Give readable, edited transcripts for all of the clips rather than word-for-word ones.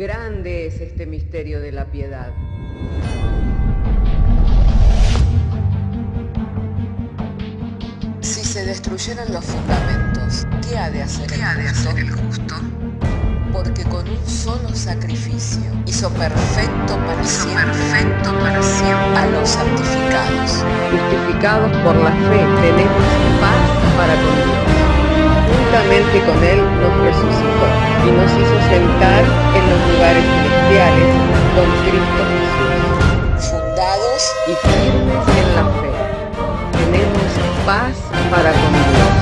Grande es este misterio de la piedad. Si se destruyeran los fundamentos, ¿qué ha de hacer el justo? Porque con un solo sacrificio hizo perfecto para siempre a los santificados. Justificados por la fe, tenemos paz para con Dios. Juntamente con Él nos resucitó y nos hizo sentar en los lugares celestiales con Cristo Jesús. Fundados Y firmes en la fe, tenemos paz para con Dios.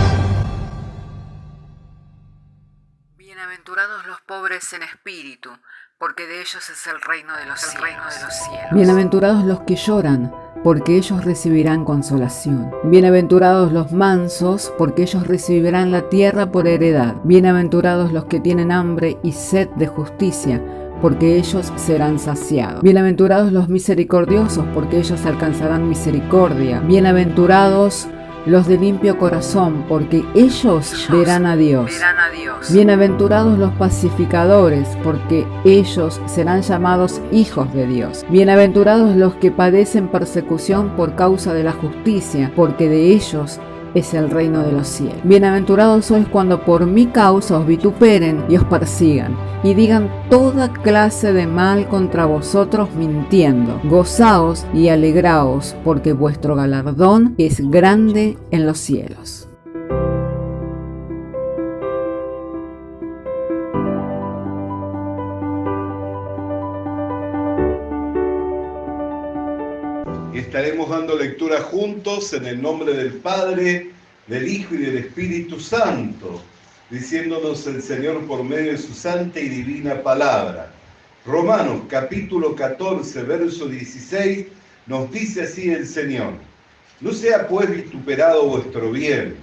Bienaventurados los pobres en espíritu, porque de ellos es el reino de los cielos. Bienaventurados los que lloran, porque ellos recibirán consolación. Bienaventurados los mansos, porque ellos recibirán la tierra por heredad. Bienaventurados los que tienen hambre y sed de justicia, porque ellos serán saciados. Bienaventurados los misericordiosos, porque ellos alcanzarán misericordia. Bienaventurados los de limpio corazón, porque ellos verán a Dios. Bienaventurados los pacificadores, porque ellos serán llamados hijos de Dios. Bienaventurados los que padecen persecución por causa de la justicia, porque de ellos es el reino de los cielos. Bienaventurados sois cuando por mi causa os vituperen y os persigan, y digan toda clase de mal contra vosotros mintiendo. Gozaos y alegraos, porque vuestro galardón es grande en los cielos. Estaremos dando lectura juntos en el nombre del Padre, del Hijo y del Espíritu Santo, diciéndonos el Señor por medio de su santa y divina palabra. Romanos capítulo 14, verso 16, nos dice así el Señor: no sea pues vituperado vuestro bien,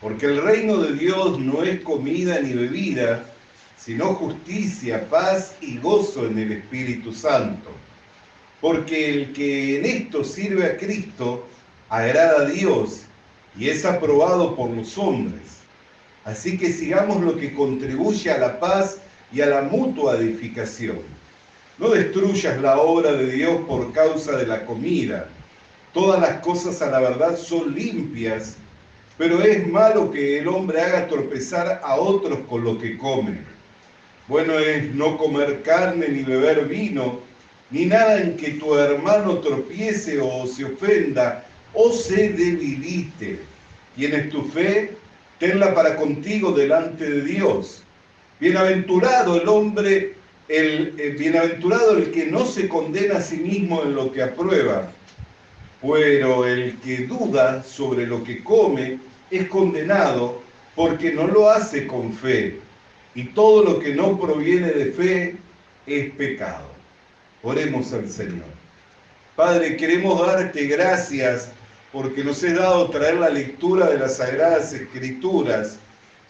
porque el reino de Dios no es comida ni bebida, sino justicia, paz y gozo en el Espíritu Santo. Porque el que en esto sirve a Cristo agrada a Dios y es aprobado por los hombres. Así que sigamos lo que contribuye a la paz y a la mutua edificación. No destruyas la obra de Dios por causa de la comida. Todas las cosas a la verdad son limpias, pero es malo que el hombre haga tropezar a otros con lo que come. Bueno es no comer carne ni beber vino, ni nada en que tu hermano tropiece o se ofenda o se debilite. Tienes tu fe, tenla para contigo delante de Dios. Bienaventurado el hombre, bienaventurado el que no se condena a sí mismo en lo que aprueba, pero el que duda sobre lo que come es condenado porque no lo hace con fe, y todo lo que no proviene de fe es pecado. Oremos al Señor. Padre, queremos darte gracias porque nos has dado traer la lectura de las Sagradas Escrituras.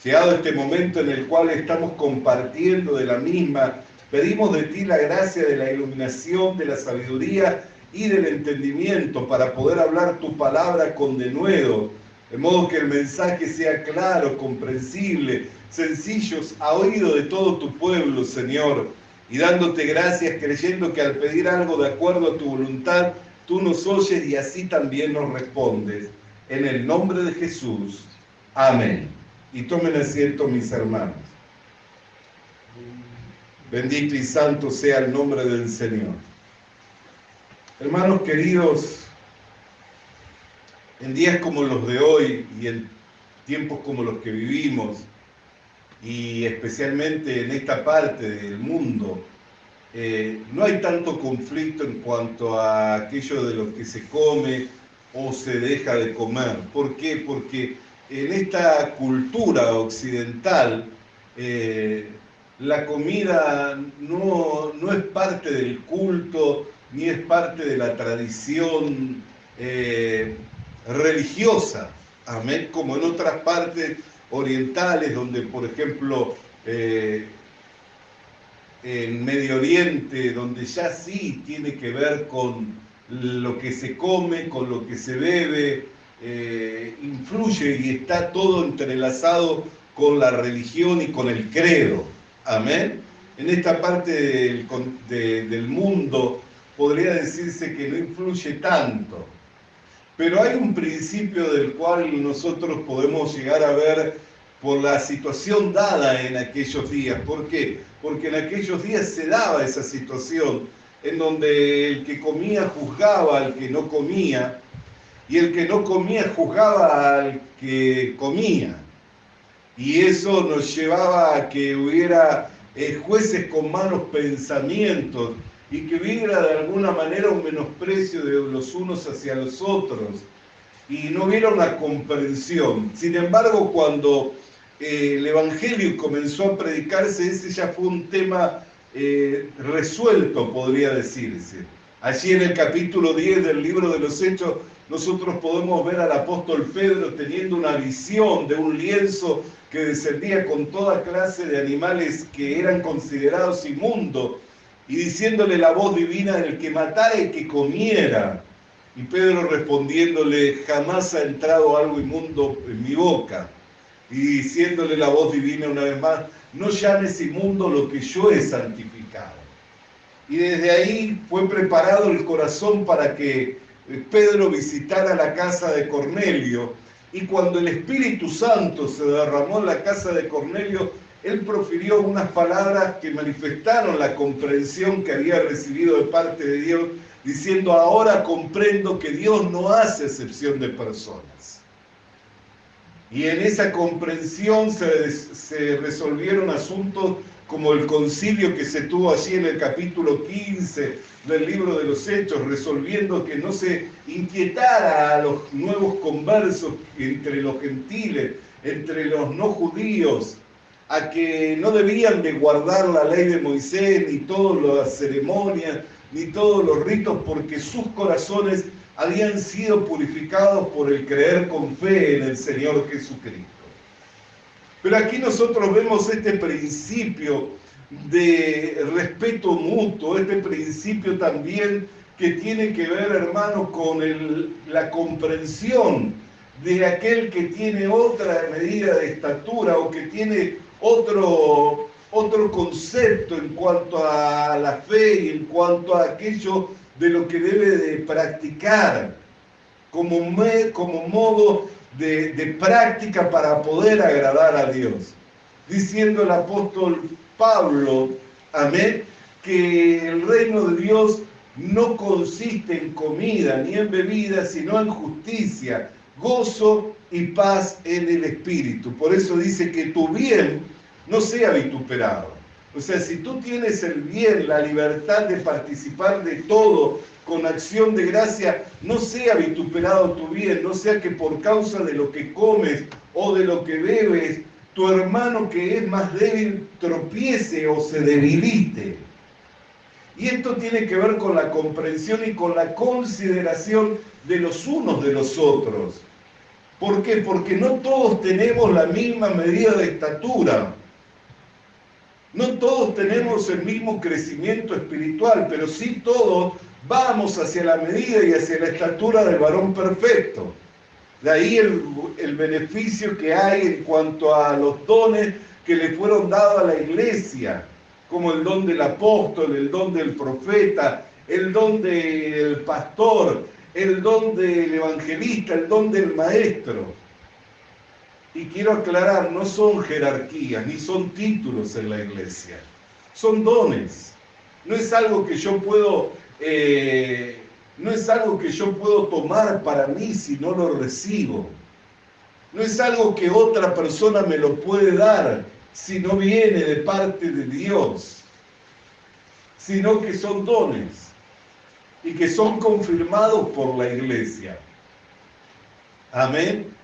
Llegado este momento en el cual estamos compartiendo de la misma, pedimos de ti la gracia de la iluminación, de la sabiduría y del entendimiento para poder hablar tu palabra con denuedo, de modo que el mensaje sea claro, comprensible, sencillo, a oído de todo tu pueblo, Señor. Y dándote gracias, creyendo que al pedir algo de acuerdo a tu voluntad, tú nos oyes y así también nos respondes. En el nombre de Jesús. Amén. Y tomen asiento, mis hermanos. Bendito y santo sea el nombre del Señor. Hermanos queridos, en días como los de hoy y en tiempos como los que vivimos, y especialmente en esta parte del mundo, no hay tanto conflicto en cuanto a aquello de lo que se come o se deja de comer. ¿Por qué? Porque en esta cultura occidental la comida no es parte del culto ni es parte de la tradición religiosa, amén, como en otras partes orientales, donde por ejemplo en Medio Oriente, donde ya sí tiene que ver con lo que se come, con lo que se bebe, influye y está todo entrelazado con la religión y con el credo, amén. en esta parte del mundo podría decirse que no influye tanto. Pero hay un principio del cual nosotros podemos llegar a ver por la situación dada en aquellos días. ¿Por qué? Porque en aquellos días se daba esa situación en donde el que comía juzgaba al que no comía y el que no comía juzgaba al que comía. Y eso nos llevaba a que hubiera jueces con malos pensamientos y que hubiera de alguna manera un menosprecio de los unos hacia los otros y no hubiera una comprensión. Sin embargo, cuando el Evangelio comenzó a predicarse, ese ya fue un tema resuelto, podría decirse. Allí en el capítulo 10 del libro de los Hechos, nosotros podemos ver al apóstol Pedro teniendo una visión de un lienzo que descendía con toda clase de animales que eran considerados inmundos, y diciéndole la voz divina: el que matara y que comiera. Y Pedro respondiéndole: jamás ha entrado algo inmundo en mi boca. Y diciéndole la voz divina una vez más: no llames inmundo lo que yo he santificado. Y desde ahí fue preparado el corazón para que Pedro visitara la casa de Cornelio. Y cuando el Espíritu Santo se derramó en la casa de Cornelio, él profirió unas palabras que manifestaron la comprensión que había recibido de parte de Dios, diciendo: ahora comprendo que Dios no hace excepción de personas. Y en esa comprensión se resolvieron asuntos como el concilio que se tuvo allí en el capítulo 15 del libro de los Hechos, resolviendo que no se inquietara a los nuevos conversos entre los gentiles, entre los no judíos, a que no debían de guardar la ley de Moisés, ni todas las ceremonias, ni todos los ritos, porque sus corazones habían sido purificados por el creer con fe en el Señor Jesucristo. Pero aquí nosotros vemos este principio de respeto mutuo, este principio también que tiene que ver, hermanos, con la comprensión de aquel que tiene otra medida de estatura o que tiene otro concepto en cuanto a la fe y en cuanto a aquello de lo que debe de practicar como modo de práctica para poder agradar a Dios. Diciendo el apóstol Pablo, amén, que el reino de Dios no consiste en comida ni en bebida, sino en justicia, gozo y paz en el Espíritu. Por eso dice que tu bien no sea vituperado. O sea, si tú tienes el bien, la libertad de participar de todo con acción de gracia, no sea vituperado tu bien, no sea que por causa de lo que comes o de lo que bebes, tu hermano que es más débil tropiece o se debilite. Y esto tiene que ver con la comprensión y con la consideración de los unos de los otros. ¿Por qué? Porque no todos tenemos la misma medida de estatura. No todos tenemos el mismo crecimiento espiritual, pero sí todos vamos hacia la medida y hacia la estatura del varón perfecto. De ahí el beneficio que hay en cuanto a los dones que le fueron dados a la iglesia, como el don del apóstol, el don del profeta, el don del pastor, el don del evangelista, el don del maestro. Y quiero aclarar, no son jerarquías, ni son títulos en la iglesia. Son dones. No es algo que yo puedo tomar para mí si no lo recibo. No es algo que otra persona me lo puede dar si no viene de parte de Dios. Sino que son dones y que son confirmados por la iglesia. Amén.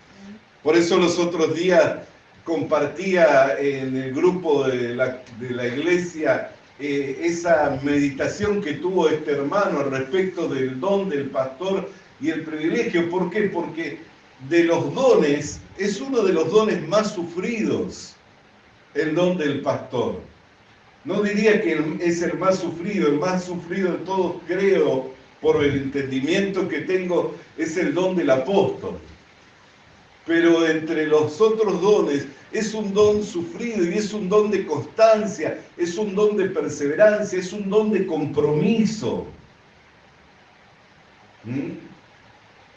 Por eso los otros días compartía en el grupo de la iglesia esa meditación que tuvo este hermano al respecto del don del pastor y el privilegio. ¿Por qué? Porque de los dones, es uno de los dones más sufridos, el don del pastor. No diría que es el más sufrido de todos, creo, por el entendimiento que tengo, es el don del apóstol. pero entre los otros dones es un don sufrido y es un don de constancia, es un don de perseverancia, es un don de compromiso.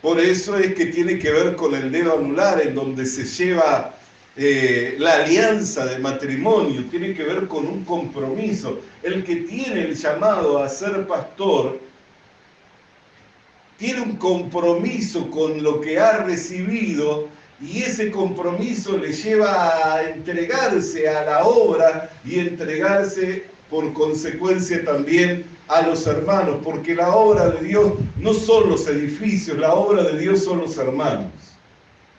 Por eso es que tiene que ver con el dedo anular, en donde se lleva la alianza de matrimonio, tiene que ver con un compromiso. El que tiene el llamado a ser pastor tiene un compromiso con lo que ha recibido y ese compromiso le lleva a entregarse a la obra y entregarse por consecuencia también a los hermanos, porque la obra de Dios no son los edificios, la obra de Dios son los hermanos.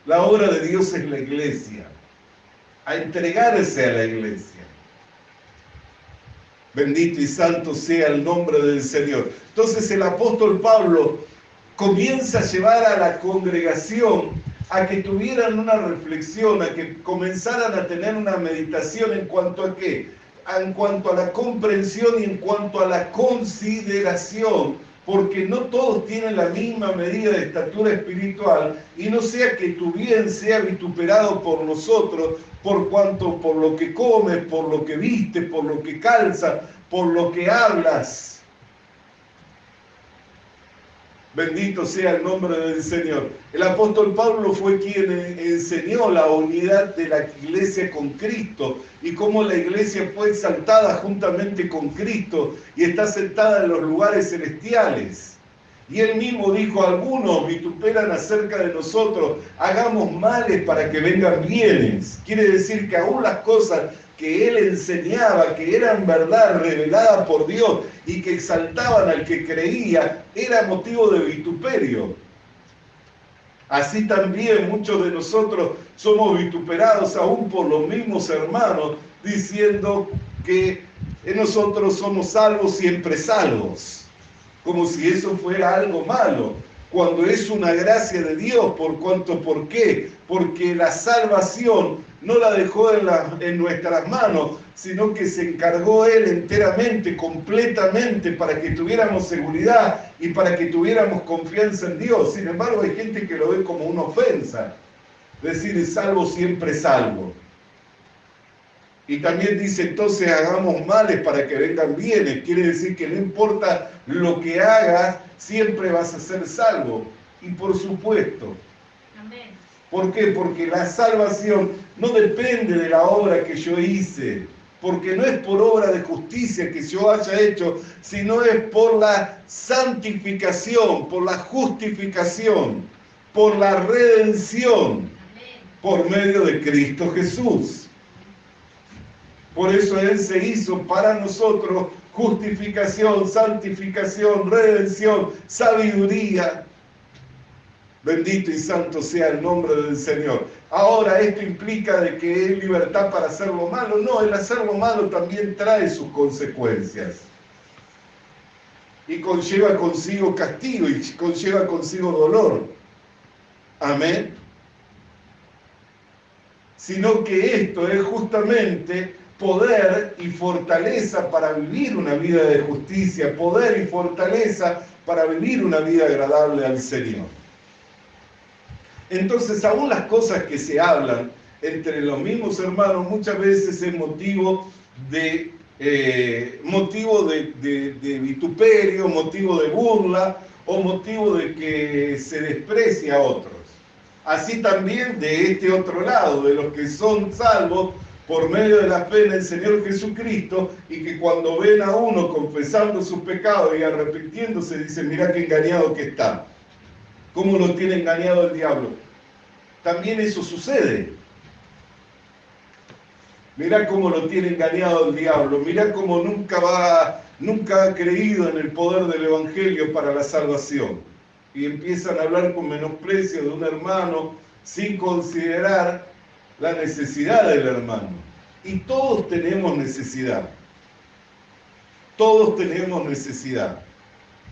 La obra de Dios es la iglesia, a entregarse a la iglesia. Bendito y santo sea el nombre del Señor. Entonces el apóstol Pablo comienza a llevar a la congregación a que tuvieran una reflexión, a que comenzaran a tener una meditación en cuanto a qué, en cuanto a la comprensión y en cuanto a la consideración, porque no todos tienen la misma medida de estatura espiritual, y no sea que tu bien sea vituperado por nosotros, por cuanto, por lo que comes, por lo que vistes, por lo que calzas, por lo que hablas. Bendito sea el nombre del Señor. El apóstol Pablo fue quien enseñó la unidad de la iglesia con Cristo y cómo la iglesia fue exaltada juntamente con Cristo y está sentada en los lugares celestiales. Y él mismo dijo: algunos vituperan acerca de nosotros, hagamos males para que vengan bienes. Quiere decir que aún las cosas que él enseñaba, que eran verdad revelada por Dios y que exaltaban al que creía, era motivo de vituperio. Así también muchos de nosotros somos vituperados aún por los mismos hermanos, diciendo que nosotros somos salvos, siempre salvos, como si eso fuera algo malo, cuando es una gracia de Dios. ¿Por qué? Porque la salvación no la dejó en nuestras manos, sino que se encargó Él enteramente, completamente, para que tuviéramos seguridad y para que tuviéramos confianza en Dios. Sin embargo, hay gente que lo ve como una ofensa, decir salvo, siempre salvo. Y también dice: entonces hagamos males para que vengan bienes. Quiere decir que no importa lo que hagas, siempre vas a ser salvo. Y por supuesto, amén. ¿Por qué? Porque la salvación no depende de la obra que yo hice, porque no es por obra de justicia que yo haya hecho, sino es por la santificación, por la justificación, por la redención, por medio de Cristo Jesús. Por eso Él se hizo para nosotros justificación, santificación, redención, sabiduría. Bendito y santo sea el nombre del Señor. Ahora, ¿esto implica de que hay libertad para hacer lo malo? No, el hacer lo malo también trae sus consecuencias. Y conlleva consigo castigo y conlleva consigo dolor. Amén. Sino que esto es justamente poder y fortaleza para vivir una vida de justicia, poder y fortaleza para vivir una vida agradable al Señor. Entonces, aún las cosas que se hablan entre los mismos hermanos muchas veces es motivo de vituperio, motivo de burla o motivo de que se desprecie a otros. Así también de este otro lado, de los que son salvos por medio de la fe en el Señor Jesucristo, y que cuando ven a uno confesando sus pecados y arrepintiéndose, dicen: mirá qué engañado que está. ¿Cómo lo tiene engañado el diablo? También eso sucede. Mirá cómo lo tiene engañado el diablo. Mirá cómo nunca ha creído en el poder del Evangelio para la salvación. Y empiezan a hablar con menosprecio de un hermano sin considerar la necesidad del hermano. Y todos tenemos necesidad. Todos tenemos necesidad.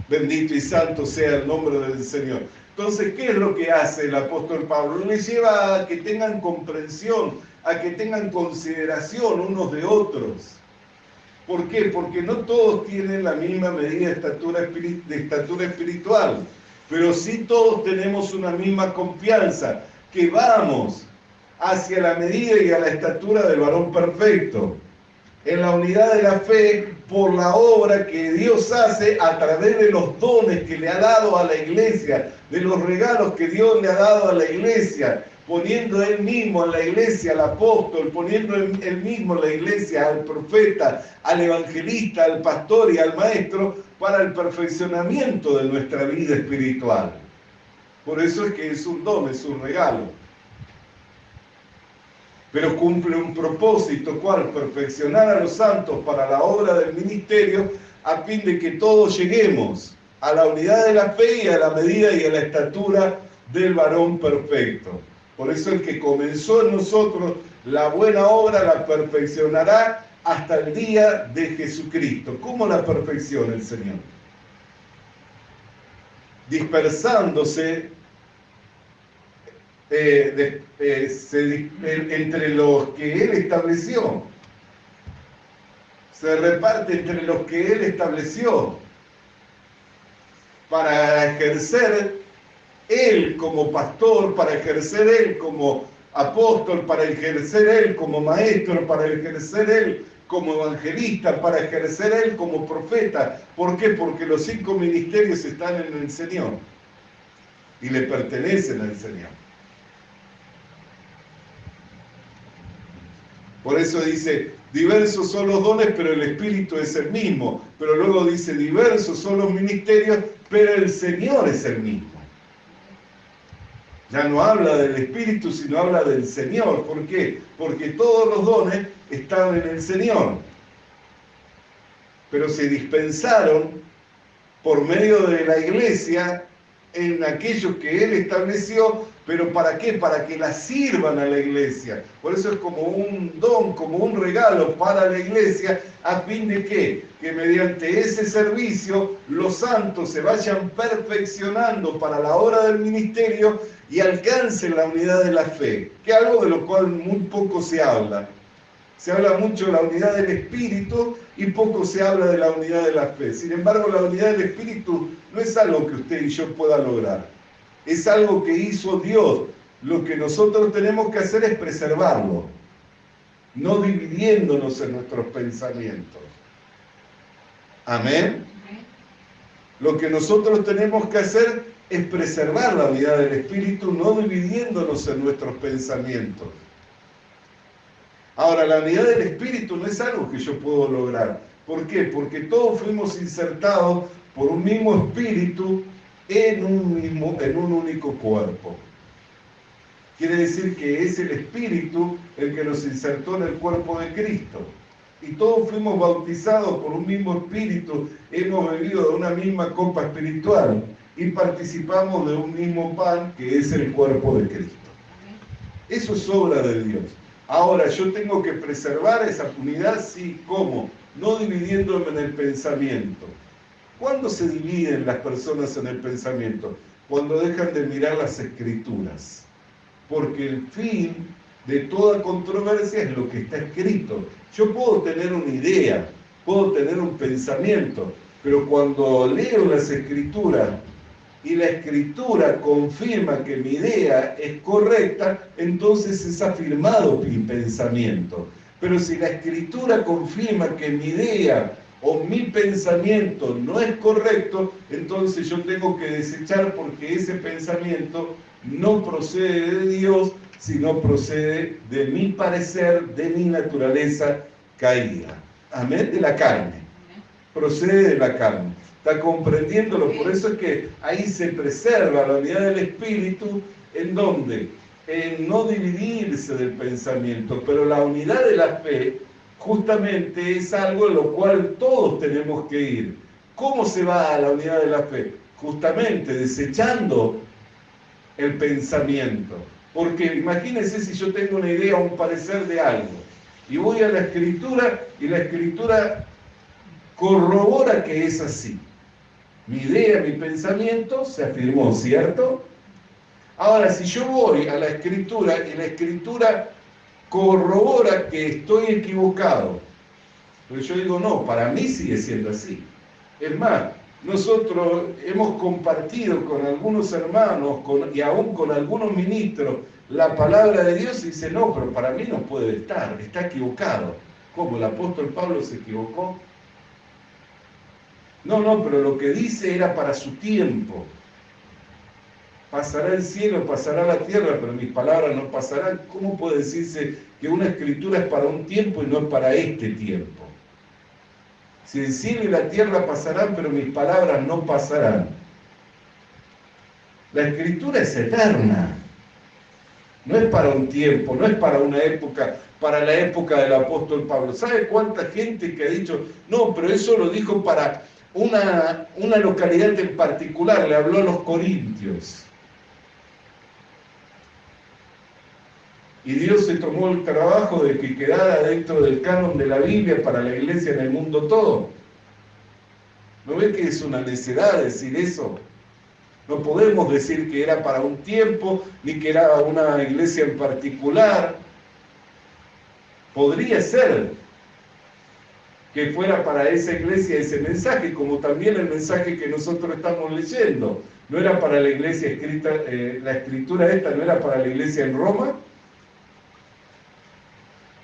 Bendito y santo sea el nombre del Señor. Entonces, ¿qué es lo que hace el apóstol Pablo? Les lleva a que tengan comprensión, a que tengan consideración unos de otros. ¿Por qué? Porque no todos tienen la misma medida de estatura espiritual, pero sí todos tenemos una misma confianza. que vamos hacia la medida y a la estatura del varón perfecto, en la unidad de la fe por la obra que Dios hace a través de los dones que le ha dado a la iglesia, de los regalos que Dios le ha dado a la iglesia, poniendo él mismo en la iglesia al apóstol, poniendo él mismo en la iglesia al profeta, al evangelista, al pastor y al maestro para el perfeccionamiento de nuestra vida espiritual. Por eso es que es un don, es un regalo. Pero cumple un propósito, ¿cuál? Perfeccionar a los santos para la obra del ministerio, a fin de que todos lleguemos a la unidad de la fe y a la medida y a la estatura del varón perfecto. Por eso el que comenzó en nosotros la buena obra la perfeccionará hasta el día de Jesucristo. ¿Cómo la perfecciona el Señor? Dispersándose entre los que Él estableció. Se reparte entre los que Él estableció para ejercer Él como pastor, para ejercer Él como apóstol, para ejercer Él como maestro, para ejercer Él como evangelista, para ejercer Él como profeta. ¿Por qué? Porque los 5 ministerios están en el Señor y le pertenecen al Señor. Por eso dice, diversos son los dones, pero el Espíritu es el mismo. Pero luego dice, diversos son los ministerios, pero el Señor es el mismo. Ya no habla del Espíritu, sino habla del Señor. ¿Por qué? Porque todos los dones están en el Señor. Pero se dispensaron por medio de la iglesia en aquellos que Él estableció. ¿Pero para qué? Para que la sirvan a la iglesia. Por eso es como un don, como un regalo para la iglesia, a fin de que mediante ese servicio los santos se vayan perfeccionando para la obra del ministerio y alcancen la unidad de la fe, que es algo de lo cual muy poco se habla. Se habla mucho de la unidad del Espíritu y poco se habla de la unidad de la fe. Sin embargo, la unidad del Espíritu no es algo que usted y yo pueda lograr. Es algo que hizo Dios. Lo que nosotros tenemos que hacer es preservarlo, no dividiéndonos en nuestros pensamientos. Amén. Lo que nosotros tenemos que hacer es preservar la unidad del Espíritu, no dividiéndonos en nuestros pensamientos. Ahora, la unidad del Espíritu no es algo que yo puedo lograr. ¿Por qué? Porque todos fuimos insertados por un mismo Espíritu en un único cuerpo. Quiere decir que es el Espíritu el que nos insertó en el cuerpo de Cristo. Y todos fuimos bautizados por un mismo Espíritu, hemos bebido de una misma copa espiritual y participamos de un mismo pan que es el cuerpo de Cristo. Eso es obra de Dios. Ahora, yo tengo que preservar esa unidad, sí, ¿cómo? No dividiéndome en el pensamiento. ¿Cuándo se dividen las personas en el pensamiento? Cuando dejan de mirar las Escrituras. Porque el fin de toda controversia es lo que está escrito. Yo puedo tener una idea, puedo tener un pensamiento, pero cuando leo las Escrituras y la Escritura confirma que mi idea es correcta, entonces es afirmado mi pensamiento. Pero si la Escritura confirma que mi idea o mi pensamiento no es correcto, entonces yo tengo que desechar, porque ese pensamiento no procede de Dios, sino procede de mi parecer, de mi naturaleza caída. Amén, de la carne. Procede de la carne. ¿Está comprendiéndolo? Por eso es que ahí se preserva la unidad del Espíritu, ¿en dónde? En no dividirse del pensamiento, pero la unidad de la fe justamente es algo en lo cual todos tenemos que ir. ¿Cómo se va a la unidad de la fe? Justamente desechando el pensamiento. Porque imagínense si yo tengo una idea o un parecer de algo, y voy a la Escritura, y la Escritura corrobora que es así. Mi idea, mi pensamiento se afirmó, ¿cierto? Ahora, si yo voy a la Escritura, y la Escritura corrobora que estoy equivocado, pero yo digo, no, para mí sigue siendo así. Es más, nosotros hemos compartido con algunos hermanos y aún con algunos ministros la palabra de Dios y dice, no, pero para mí no puede estar, está equivocado. ¿Cómo? ¿El apóstol Pablo se equivocó? No, pero lo que dice era para su tiempo. Pasará el cielo, pasará la tierra, pero mis palabras no pasarán. ¿Cómo puede decirse que una escritura es para un tiempo y no es para este tiempo? Si el cielo y la tierra pasarán, pero mis palabras no pasarán. La escritura es eterna. No es para un tiempo, no es para una época, para la época del apóstol Pablo. ¿Sabe cuánta gente que ha dicho, no, pero eso lo dijo para una localidad en particular, le habló a los corintios? Y Dios se tomó el trabajo de que quedara dentro del canon de la Biblia para la iglesia en el mundo todo. ¿No ve que es una necedad decir eso? No podemos decir que era para un tiempo, ni que era una iglesia en particular. Podría ser que fuera para esa iglesia ese mensaje, como también el mensaje que nosotros estamos leyendo. No era para la iglesia escrita, la escritura esta no era para la iglesia en Roma,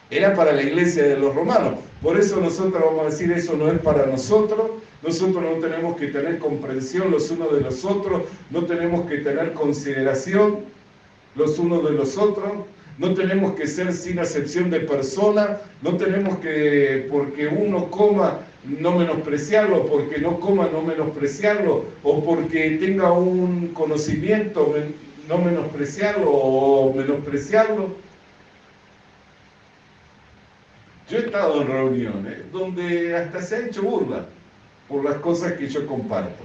era para la iglesia de los romanos. Por eso nosotros vamos a decir, eso no es para nosotros. Nosotros no tenemos que tener comprensión los unos de los otros, no tenemos que tener consideración los unos de los otros, no tenemos que ser sin acepción de persona, no tenemos que, porque uno coma, no menospreciarlo, porque no coma, no menospreciarlo, o porque tenga un conocimiento, no menospreciarlo o menospreciarlo. Yo he estado en reuniones donde hasta se ha hecho burla por las cosas que yo comparto.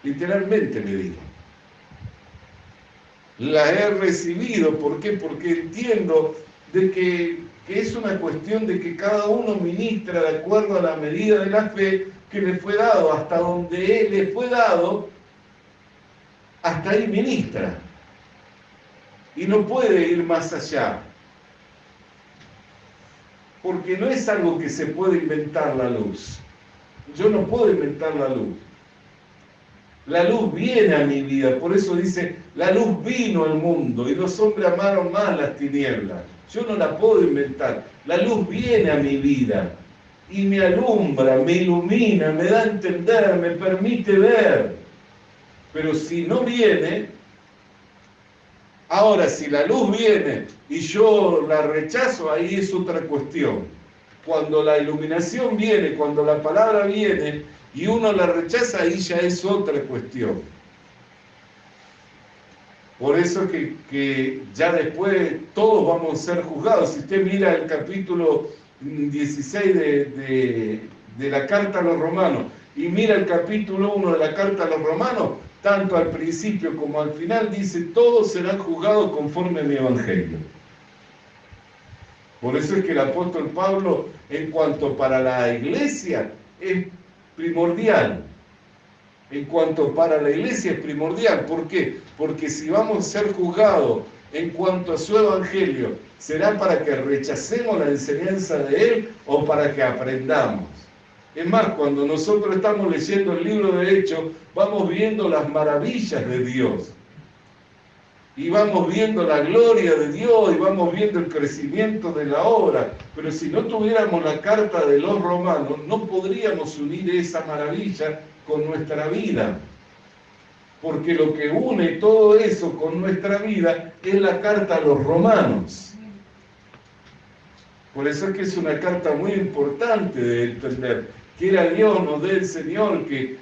Literalmente le digo. Las he recibido, ¿por qué? Porque entiendo de que es una cuestión de que cada uno ministra de acuerdo a la medida de la fe que le fue dado, hasta donde él le fue dado, hasta ahí ministra. Y no puede ir más allá. Porque no es algo que se puede inventar la luz. Yo no puedo inventar la luz. La luz viene a mi vida, por eso dice, la luz vino al mundo y los hombres amaron más las tinieblas. Yo no la puedo inventar. La luz viene a mi vida y me alumbra, me ilumina, me da a entender, me permite ver. Pero si no viene, ahora si la luz viene y yo la rechazo, ahí es otra cuestión. Cuando la iluminación viene, cuando la palabra viene y uno la rechaza, ahí ya es otra cuestión. Por eso que ya después todos vamos a ser juzgados. Si usted mira el capítulo 16 de la carta a los romanos y mira el capítulo 1 de la carta a los romanos, tanto al principio como al final dice, todos serán juzgados conforme a mi evangelio. Por eso es que el apóstol Pablo, en cuanto para la iglesia, es primordial. En cuanto para la iglesia es primordial. ¿Por qué? Porque si vamos a ser juzgados en cuanto a su evangelio, ¿será para que rechacemos la enseñanza de él o para que aprendamos? Es más, cuando nosotros estamos leyendo el libro de Hechos, vamos viendo las maravillas de Dios. Y vamos viendo la gloria de Dios y vamos viendo el crecimiento de la obra. Pero si no tuviéramos la carta de los romanos, no podríamos unir esa maravilla con nuestra vida. Porque lo que une todo eso con nuestra vida es la carta a los romanos. Por eso es que es una carta muy importante de entender. Quiera Dios nos dé el Señor que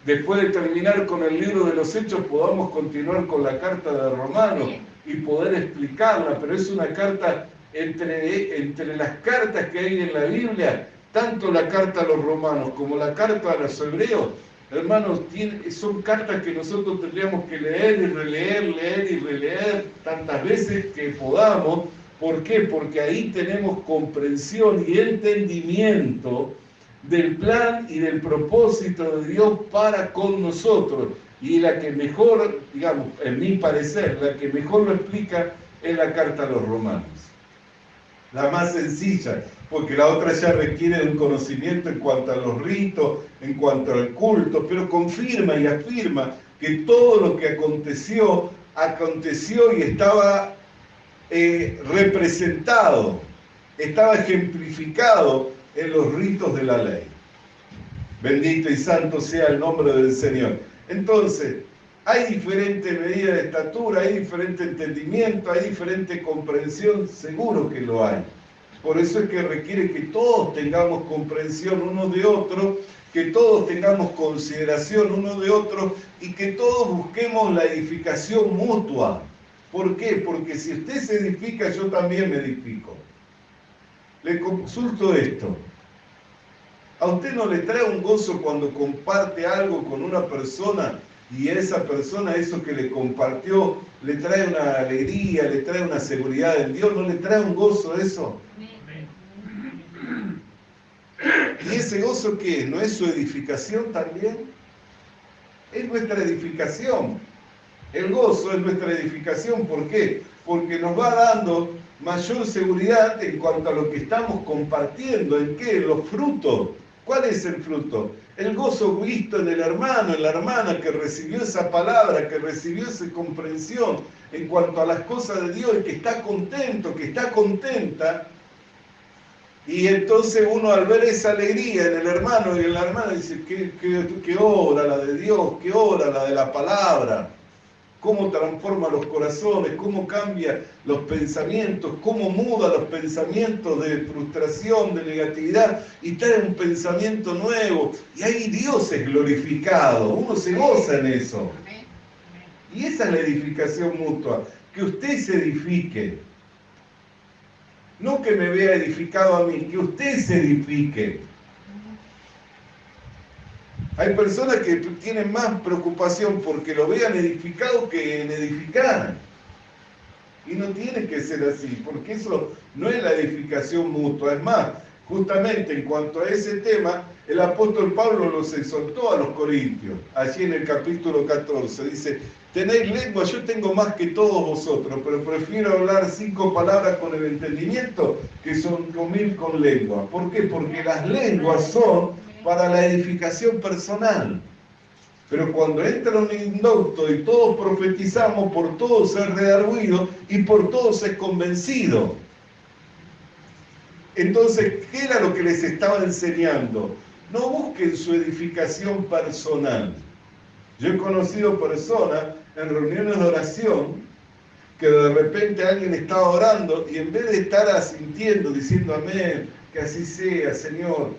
después de terminar con el libro de los Hechos podamos continuar con la carta de Romanos y poder explicarla, pero es una carta entre las cartas que hay en la Biblia, tanto la carta a los romanos como la carta a los hebreos, hermanos, son cartas que nosotros tendríamos que leer y releer tantas veces que podamos. ¿Por qué? Porque ahí tenemos comprensión y entendimiento del plan y del propósito de Dios para con nosotros. Y la que mejor, digamos, en mi parecer, la que mejor lo explica es la carta a los romanos. La más sencilla, porque la otra ya requiere un conocimiento en cuanto a los ritos, en cuanto al culto, pero confirma y afirma que todo lo que aconteció aconteció y estaba representado, estaba ejemplificado en los ritos de la ley. Bendito y santo sea el nombre del Señor. Entonces, hay diferente medida de estatura, hay diferente entendimiento, hay diferente comprensión, seguro que lo hay. Por eso es que requiere que todos tengamos comprensión uno de otro, que todos tengamos consideración uno de otro y que todos busquemos la edificación mutua. ¿Por qué? Porque si usted se edifica, yo también me edifico. Le consulto esto. ¿A usted no le trae un gozo cuando comparte algo con una persona y a esa persona eso que le compartió le trae una alegría, le trae una seguridad en Dios? ¿No le trae un gozo eso? ¿Y ese gozo qué es? ¿No es su edificación también? Es nuestra edificación. El gozo es nuestra edificación. ¿Por qué? Porque nos va dando mayor seguridad en cuanto a lo que estamos compartiendo. ¿En qué? Los frutos. ¿Cuál es el fruto? El gozo visto en el hermano, en la hermana que recibió esa palabra, que recibió esa comprensión en cuanto a las cosas de Dios y que está contento, que está contenta. Y entonces uno al ver esa alegría en el hermano y en la hermana dice, qué obra la de Dios, qué obra la de la palabra, cómo transforma los corazones, cómo cambia los pensamientos, cómo muda los pensamientos de frustración, de negatividad y trae un pensamiento nuevo. Y ahí Dios es glorificado, uno se goza en eso. Y esa es la edificación mutua, que usted se edifique. No que me vea edificado a mí, que usted se edifique. Hay personas que tienen más preocupación porque lo vean edificado que en edificar. Y no tiene que ser así, porque eso no es la edificación mutua. Es más, justamente en cuanto a ese tema, el apóstol Pablo los exhortó a los corintios. Allí en el capítulo 14 dice, tenéis lengua, yo tengo más que todos vosotros, pero prefiero hablar 5 palabras con el entendimiento que son 1000 con lengua. ¿Por qué? Porque las lenguas son para la edificación personal. Pero cuando entra un indocto y todos profetizamos, por todos es redarguido y por todos es convencido. Entonces, ¿qué era lo que les estaba enseñando? No busquen su edificación personal. Yo he conocido personas en reuniones de oración que de repente alguien estaba orando y en vez de estar asintiendo, diciendo amén, que así sea, Señor,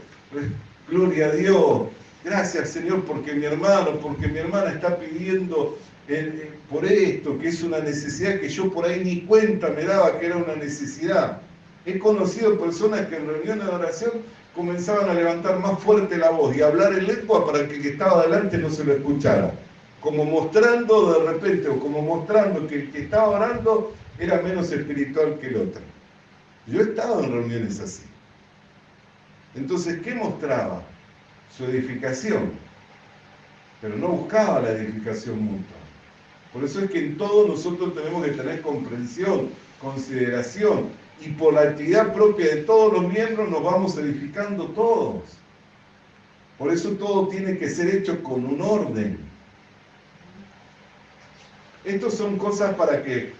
gloria a Dios, gracias Señor porque mi hermano, porque mi hermana está pidiendo por esto, que es una necesidad que yo por ahí ni cuenta me daba que era una necesidad. He conocido personas que en reuniones de oración comenzaban a levantar más fuerte la voz y a hablar en lengua para que el que estaba delante no se lo escuchara. Como mostrando de repente, o como mostrando que el que estaba orando era menos espiritual que el otro. Yo he estado en reuniones así. Entonces, ¿qué mostraba? Su edificación. Pero no buscaba la edificación mutua. Por eso es que en todo nosotros tenemos que tener comprensión, consideración, y por la actividad propia de todos los miembros nos vamos edificando todos. Por eso todo tiene que ser hecho con un orden. Estas son cosas para que...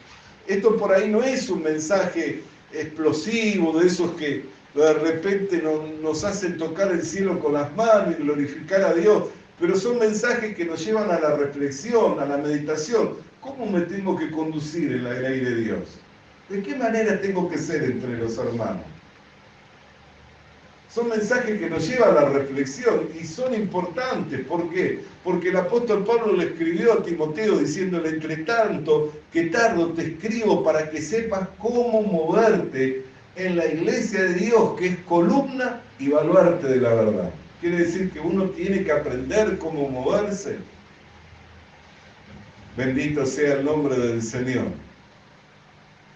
Esto por ahí no es un mensaje explosivo de esos que de repente nos hacen tocar el cielo con las manos y glorificar a Dios, pero son mensajes que nos llevan a la reflexión, a la meditación. ¿Cómo me tengo que conducir en la ley de Dios? ¿De qué manera tengo que ser entre los hermanos? Son mensajes que nos llevan a la reflexión y son importantes. ¿Por qué? Porque el apóstol Pablo le escribió a Timoteo diciéndole, entre tanto que tardo te escribo para que sepas cómo moverte en la iglesia de Dios, que es columna y baluarte de la verdad. Quiere decir que uno tiene que aprender cómo moverse. Bendito sea el nombre del Señor.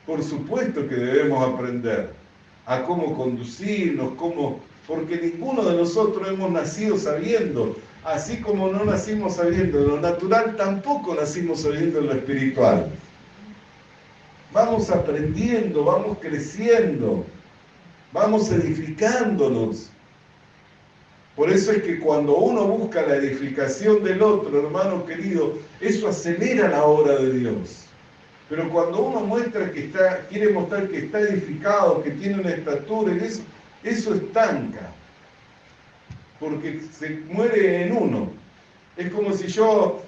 Por supuesto que debemos aprender a cómo conducirnos, porque ninguno de nosotros hemos nacido sabiendo, así como no nacimos sabiendo lo natural, tampoco nacimos sabiendo lo espiritual. Vamos aprendiendo, vamos creciendo, vamos edificándonos. Por eso es que cuando uno busca la edificación del otro, hermano querido, eso acelera la obra de Dios. Pero cuando uno muestra que quiere mostrar que está edificado, que tiene una estatura, eso estanca, porque se muere en uno. Es como si yo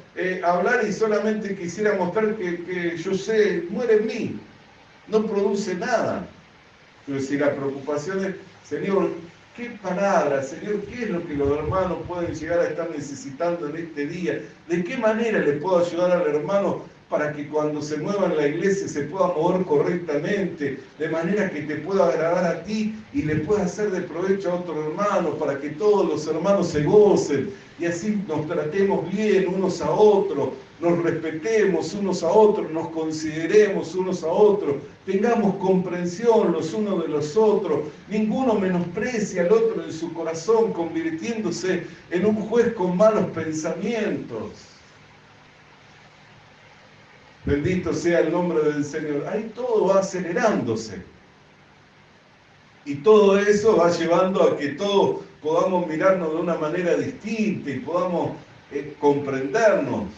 hablara y solamente quisiera mostrar que yo sé, muere en mí, no produce nada. Pero si la preocupación es, Señor, ¿qué palabra, Señor? ¿Qué es lo que los hermanos pueden llegar a estar necesitando en este día? ¿De qué manera le puedo ayudar al hermano para que cuando se mueva en la iglesia se pueda mover correctamente, de manera que te pueda agradar a ti y le pueda hacer de provecho a otro hermano, para que todos los hermanos se gocen y así nos tratemos bien unos a otros, nos respetemos unos a otros, nos consideremos unos a otros, tengamos comprensión los unos de los otros, ninguno menosprecie al otro en su corazón, convirtiéndose en un juez con malos pensamientos. Bendito sea el nombre del Señor. Ahí todo va acelerándose. Y todo eso va llevando a que todos podamos mirarnos de una manera distinta y podamos comprendernos.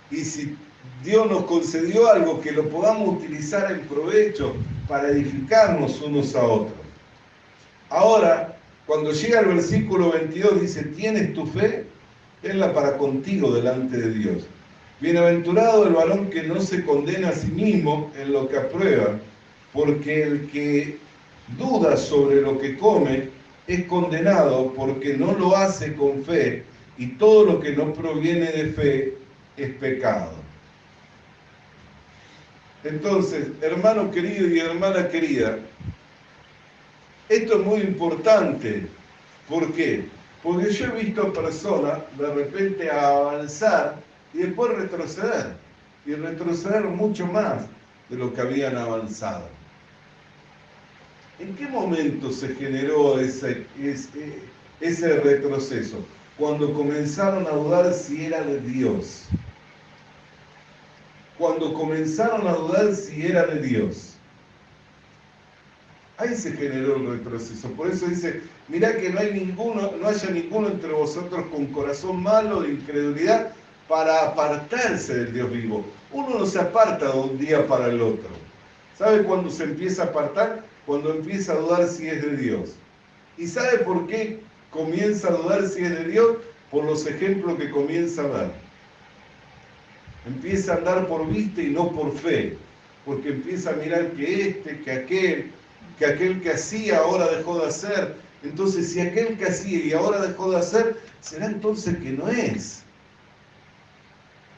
Y si Dios nos concedió algo, que lo podamos utilizar en provecho para edificarnos unos a otros. Ahora, cuando llega el versículo 22, dice, ¿tienes tu fe? Tenla para contigo delante de Dios. Bienaventurado el varón que no se condena a sí mismo en lo que aprueba, porque el que duda sobre lo que come es condenado porque no lo hace con fe, y todo lo que no proviene de fe es pecado. Entonces, hermano querido y hermana querida, esto es muy importante. ¿Por qué? Porque yo he visto personas de repente avanzar y después retroceder, y retroceder mucho más de lo que habían avanzado. ¿En qué momento se generó ese retroceso? Cuando comenzaron a dudar si era de Dios. Cuando comenzaron a dudar si era de Dios. Ahí se generó el retroceso. Por eso dice, mirá que no haya ninguno entre vosotros con corazón malo de incredulidad, para apartarse del Dios vivo. Uno no se aparta de un día para el otro. ¿Sabe cuándo se empieza a apartar? Cuando empieza a dudar si es de Dios. ¿Y sabe por qué comienza a dudar si es de Dios? Por los ejemplos que comienza a ver. Empieza a andar por vista y no por fe. Porque empieza a mirar que aquel que hacía ahora dejó de hacer. Entonces, si aquel que hacía y ahora dejó de hacer, será entonces que no es.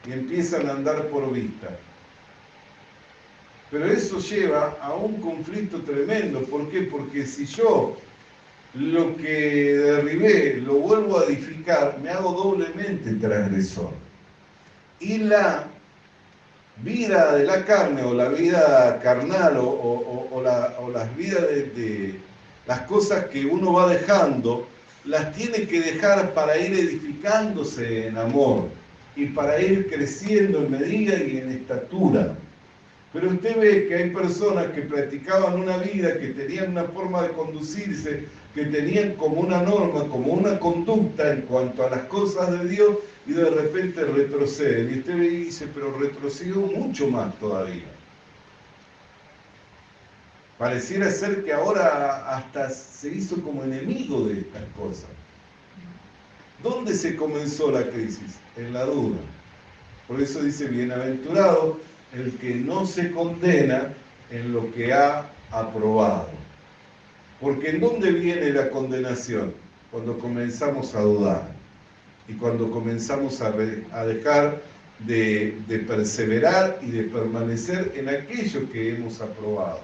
Y empiezan a andar por vista. Pero eso lleva a un conflicto tremendo. ¿Por qué? Porque si yo lo que derribé lo vuelvo a edificar, me hago doblemente transgresor. Y la vida de la carne, o la vida carnal, o las vidas de las cosas que uno va dejando, las tiene que dejar para ir edificándose en amor y para ir creciendo en medida y en estatura. Pero usted ve que hay personas que practicaban una vida, que tenían una forma de conducirse, que tenían como una norma, como una conducta en cuanto a las cosas de Dios, y de repente retroceden. Y usted ve y dice, pero retrocedió mucho más todavía. Pareciera ser que ahora hasta se hizo como enemigo de estas cosas. ¿Dónde se comenzó la crisis? En la duda. Por eso dice, bienaventurado el que no se condena en lo que ha aprobado. Porque ¿en dónde viene la condenación? Cuando comenzamos a dudar y cuando comenzamos a dejar de perseverar y de permanecer en aquello que hemos aprobado.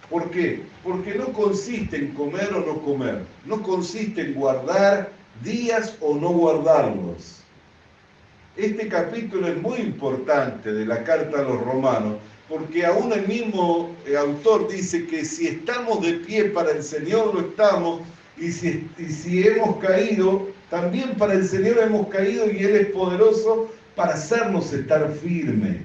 ¿Por qué? Porque no consiste en comer o no comer, no consiste en guardar días o no guardarlos. Este capítulo es muy importante de la carta a los romanos, porque aún el mismo autor dice que si estamos de pie para el Señor lo estamos, y si hemos caído, también para el Señor hemos caído, y Él es poderoso para hacernos estar firmes.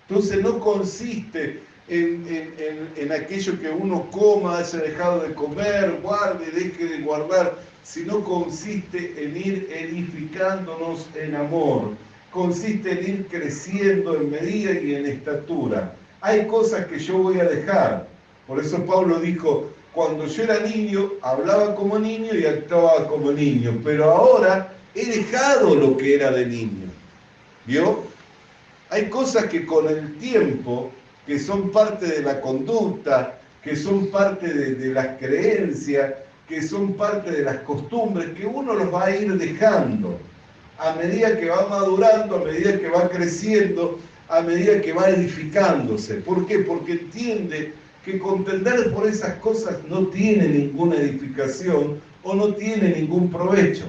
Entonces no consiste en aquello que uno coma, haya dejado de comer, guarde, deje de guardar, sino consiste en ir edificándonos en amor, consiste en ir creciendo en medida y en estatura. Hay cosas que yo voy a dejar. Por eso Pablo dijo, cuando yo era niño, hablaba como niño y actuaba como niño, pero ahora he dejado lo que era de niño. ¿Vio? Hay cosas que con el tiempo, que son parte de la conducta, que son parte de las creencias, que son parte de las costumbres, que uno los va a ir dejando a medida que va madurando, a medida que va creciendo, a medida que va edificándose. ¿Por qué? Porque entiende que contender por esas cosas no tiene ninguna edificación o no tiene ningún provecho.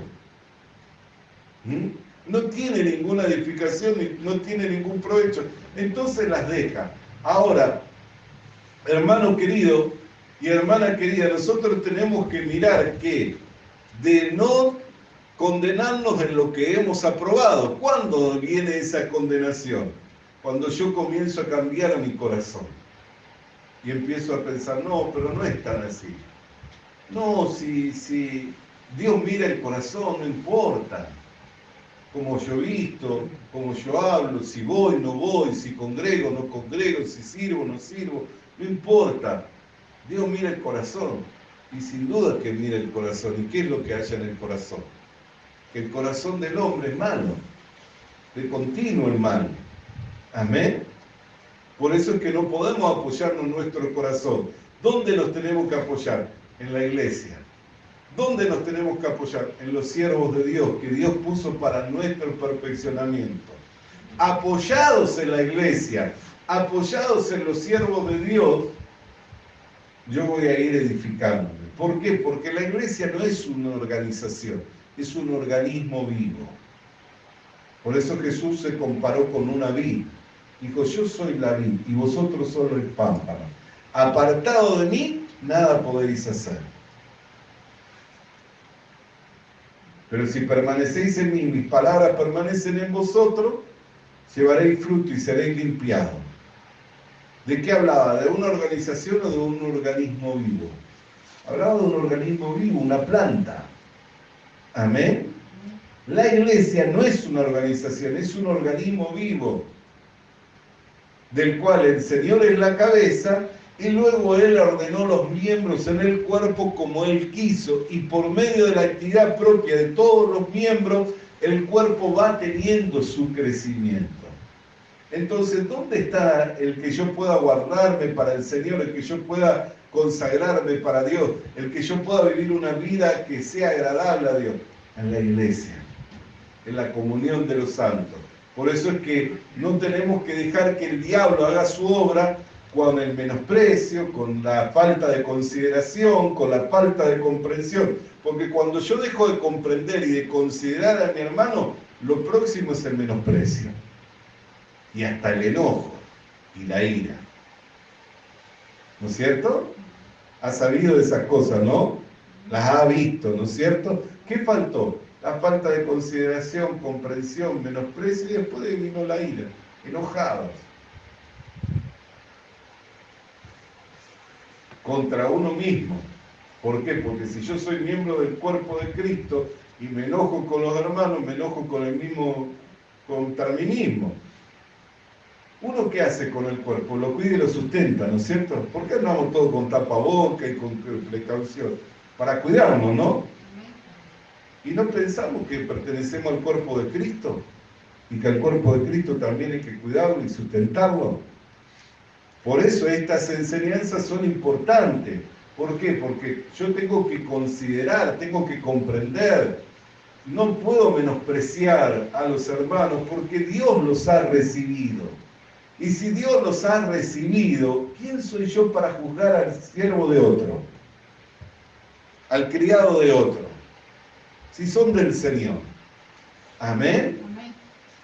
No tiene ninguna edificación, no tiene ningún provecho. Entonces las deja. Ahora, hermano querido y hermana querida, nosotros tenemos que mirar que de no condenarnos en lo que hemos aprobado. ¿Cuándo viene esa condenación? Cuando yo comienzo a cambiar mi corazón y empiezo a pensar, no, pero no es tan así. No, si Dios mira el corazón, no importa cómo yo visto, cómo yo hablo, si voy, no voy, si congrego, no congrego, si sirvo, no sirvo, no importa. Dios mira el corazón, y sin duda que mira el corazón. ¿Y qué es lo que haya en el corazón? Que el corazón del hombre es malo, de continuo es malo. Amén. Por eso es que no podemos apoyarnos en nuestro corazón. ¿Dónde nos tenemos que apoyar? En la iglesia. ¿Dónde nos tenemos que apoyar? En los siervos de Dios, que Dios puso para nuestro perfeccionamiento. Apoyados en la iglesia, apoyados en los siervos de Dios, yo voy a ir edificándome. ¿Por qué? Porque la iglesia no es una organización, es un organismo vivo. Por eso Jesús se comparó con una vid. Dijo, yo soy la vid y vosotros sois el pámpano. Apartado de mí, nada podéis hacer. Pero si permanecéis en mí, mis palabras permanecen en vosotros, llevaréis fruto y seréis limpiados. ¿De qué hablaba? ¿De una organización o de un organismo vivo? Hablaba de un organismo vivo, una planta. Amén. La iglesia no es una organización, es un organismo vivo, del cual el Señor es la cabeza, y luego Él ordenó los miembros en el cuerpo como Él quiso, y por medio de la actividad propia de todos los miembros, el cuerpo va teniendo su crecimiento. Entonces, ¿dónde está el que yo pueda guardarme para el Señor, el que yo pueda consagrarme para Dios, el que yo pueda vivir una vida que sea agradable a Dios? En la iglesia, en la comunión de los santos. Por eso es que no tenemos que dejar que el diablo haga su obra con el menosprecio, con la falta de consideración, con la falta de comprensión. Porque cuando yo dejo de comprender y de considerar a mi hermano, lo próximo es el menosprecio. Y hasta el enojo y la ira. ¿No es cierto? Ha sabido de esas cosas, ¿no? Las ha visto, ¿no es cierto? ¿Qué faltó? La falta de consideración, comprensión, menosprecio, y después vino la ira, enojados. Contra uno mismo. ¿Por qué? Porque si yo soy miembro del cuerpo de Cristo y me enojo con los hermanos, me enojo con el mismo, contra mí mismo. ¿Uno qué hace con el cuerpo? Lo cuida y lo sustenta, ¿no es cierto? ¿Por qué andamos todos con tapaboca y con precaución? Para cuidarnos, ¿no? Y no pensamos que pertenecemos al cuerpo de Cristo y que al cuerpo de Cristo también hay que cuidarlo y sustentarlo. Por eso estas enseñanzas son importantes. ¿Por qué? Porque yo tengo que considerar, tengo que comprender. No puedo menospreciar a los hermanos porque Dios los ha recibido. Y si Dios los ha recibido, ¿quién soy yo para juzgar al siervo de otro? Al criado de otro. Si son del Señor. Amén. Amén.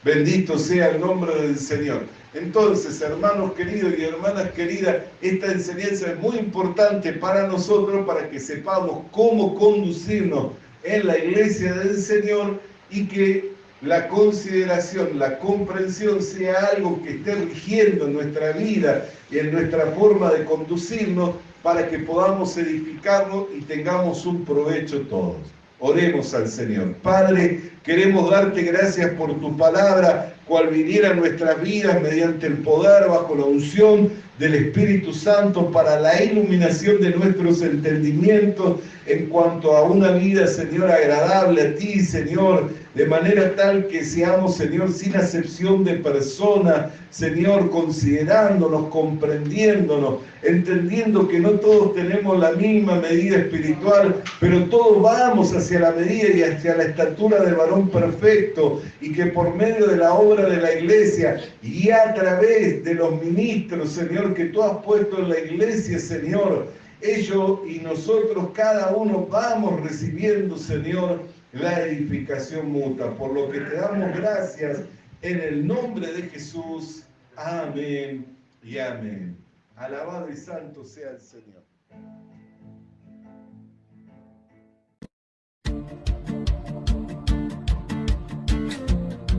Bendito sea el nombre del Señor. Entonces, hermanos queridos y hermanas queridas, esta enseñanza es muy importante para nosotros, para que sepamos cómo conducirnos en la iglesia del Señor y que la consideración, la comprensión sea algo que esté rigiendo en nuestra vida y en nuestra forma de conducirnos para que podamos edificarnos y tengamos un provecho todos. Oremos al Señor. Padre, queremos darte gracias por tu palabra, cual viniera a nuestras vidas mediante el poder, bajo la unción del Espíritu Santo, para la iluminación de nuestros entendimientos en cuanto a una vida, Señor, agradable a ti, Señor, de manera tal que seamos, Señor, sin acepción de persona, Señor, considerándonos, comprendiéndonos, entendiendo que no todos tenemos la misma medida espiritual, pero todos vamos hacia la medida y hacia la estatura del varón perfecto, y que por medio de la obra de la iglesia y a través de los ministros, Señor, que tú has puesto en la iglesia, Señor, ellos y nosotros, cada uno, vamos recibiendo, Señor, la edificación mutua, por lo que te damos gracias en el nombre de Jesús. Amén y amén. Alabado y santo sea el Señor.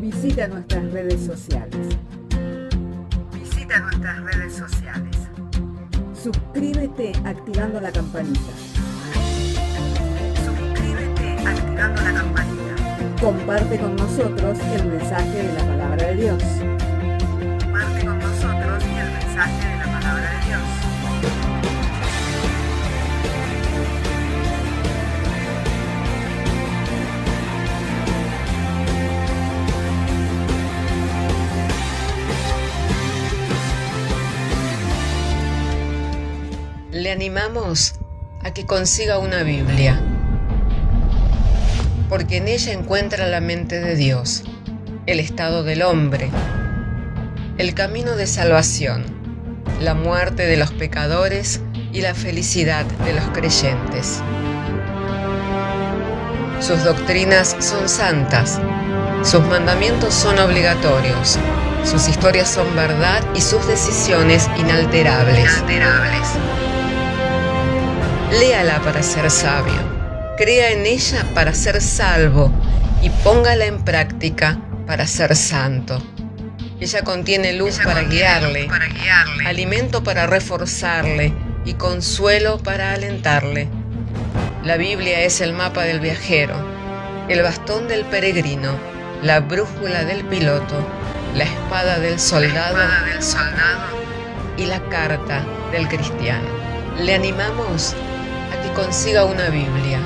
Visita nuestras redes sociales. Suscríbete activando la campanita. Comparte con nosotros el mensaje de la palabra de Dios. Le animamos a que consiga una Biblia, porque en ella encuentra la mente de Dios, el estado del hombre, el camino de salvación, la muerte de los pecadores y la felicidad de los creyentes. Sus doctrinas son santas, sus mandamientos son obligatorios, sus historias son verdad y sus decisiones inalterables. Léala para ser sabio, crea en ella para ser salvo y póngala en práctica para ser santo. Ella contiene luz para guiarle, alimento para reforzarle y consuelo para alentarle. La Biblia es el mapa del viajero, el bastón del peregrino, la brújula del piloto, la espada del soldado y la carta del cristiano. Le animamos a que consiga una Biblia,